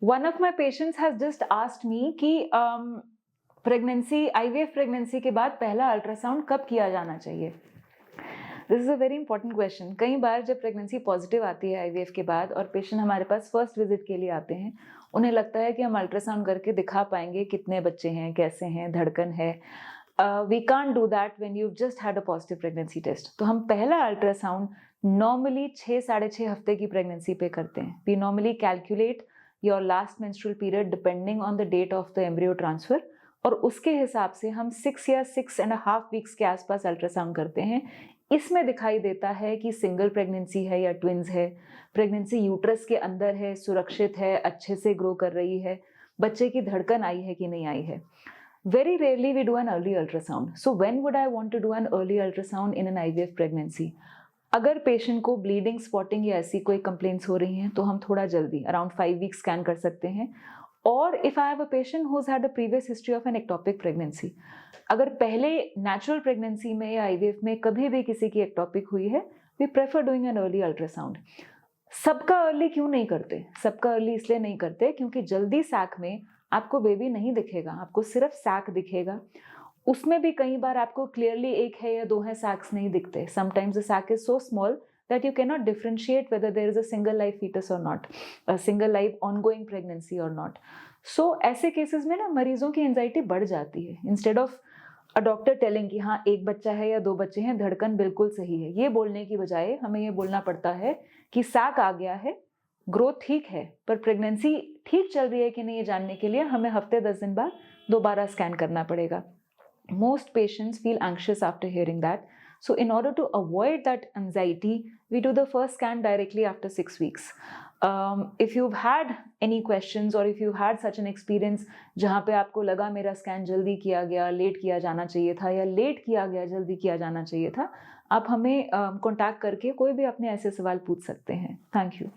One of my patients has just asked me कि pregnancy IVF pregnancy के बाद पहला अल्ट्रासाउंड कब किया जाना चाहिए। This is a very important question. कई बार जब प्रेगनेंसी पॉजिटिव आती है आईवीएफ के बाद और पेशेंट हमारे पास फर्स्ट विजिट के लिए आते हैं, उन्हें लगता है कि हम अल्ट्रासाउंड करके दिखा पाएंगे कितने बच्चे हैं, कैसे हैं, धड़कन है। We can't do that when you just had a positive pregnancy test. तो हम पहला अल्ट्रासाउंड नॉर्मली 6-6.5 हफ्ते की प्रेगनेंसी पे करते हैं। We normally calculate your last menstrual period depending on the date of the embryo transfer, और उसके हिसाब से हम 6 या 6.5 वीक्स के आसपास अल्ट्रासाउंड करते हैं। इसमें दिखाई देता है कि सिंगल प्रेगनेंसी है या ट्विंस है, प्रेगनेंसी यूट्रस के अंदर है, सुरक्षित है, अच्छे से ग्रो कर रही है, बच्चे की धड़कन आई है कि नहीं आई है। Very rarely we do an early ultrasound. So when would I want to do an early ultrasound in an IVF pregnancy? अगर पेशेंट को ब्लीडिंग, स्पॉटिंग या ऐसी कोई कंप्लेंट्स हो रही हैं तो हम थोड़ा जल्दी अराउंड 5 वीक स्कैन कर सकते हैं। और if I have a patient who has had a previous history of an ectopic pregnancy, अगर पहले नेचुरल प्रेगनेंसी में या आईवीएफ में कभी भी किसी की एक्टोपिक हुई है, we prefer doing an early ultrasound. सबका अर्ली क्यों नहीं करते? सबका अर्ली इसलिए नहीं करते क्योंकि जल्दी सैक में आपको बेबी नहीं दिखेगा, आपको सिर्फ सैक दिखेगा। उसमें भी कई बार आपको क्लियरली एक है या दो है सैक्स नहीं दिखते। Sometimes the sac is so small that you cannot differentiate whether there is a single live fetus or not, a single live ongoing pregnancy or not. So ऐसे केसेस में ना मरीजों की एंजाइटी बढ़ जाती है। Instead of a doctor telling कि हाँ एक बच्चा है या दो बच्चे हैं, धड़कन बिल्कुल सही है, ये बोलने की बजाय हमें ये बोलना पड़ता है कि सैक आ गया है, ग्रोथ ठीक है, पर प्रेगनेंसी ठीक चल रही है कि नहीं ये जानने के लिए हमें हफ्ते 10 दिन बाद दोबारा स्कैन करना पड़ेगा। Most patients feel anxious after hearing that. So in order to avoid that anxiety, we do the first scan directly after 6 weeks. If you've had any questions or if you had such an experience जहाँ पे आपको लगा मेरा scan जल्दी किया गया, late किया जाना चाहिए था, या लेट किया गया जल्दी किया जाना चाहिए था, आप हमें कॉन्टैक्ट करके कोई भी अपने ऐसे सवाल पूछ सकते हैं। Thank you.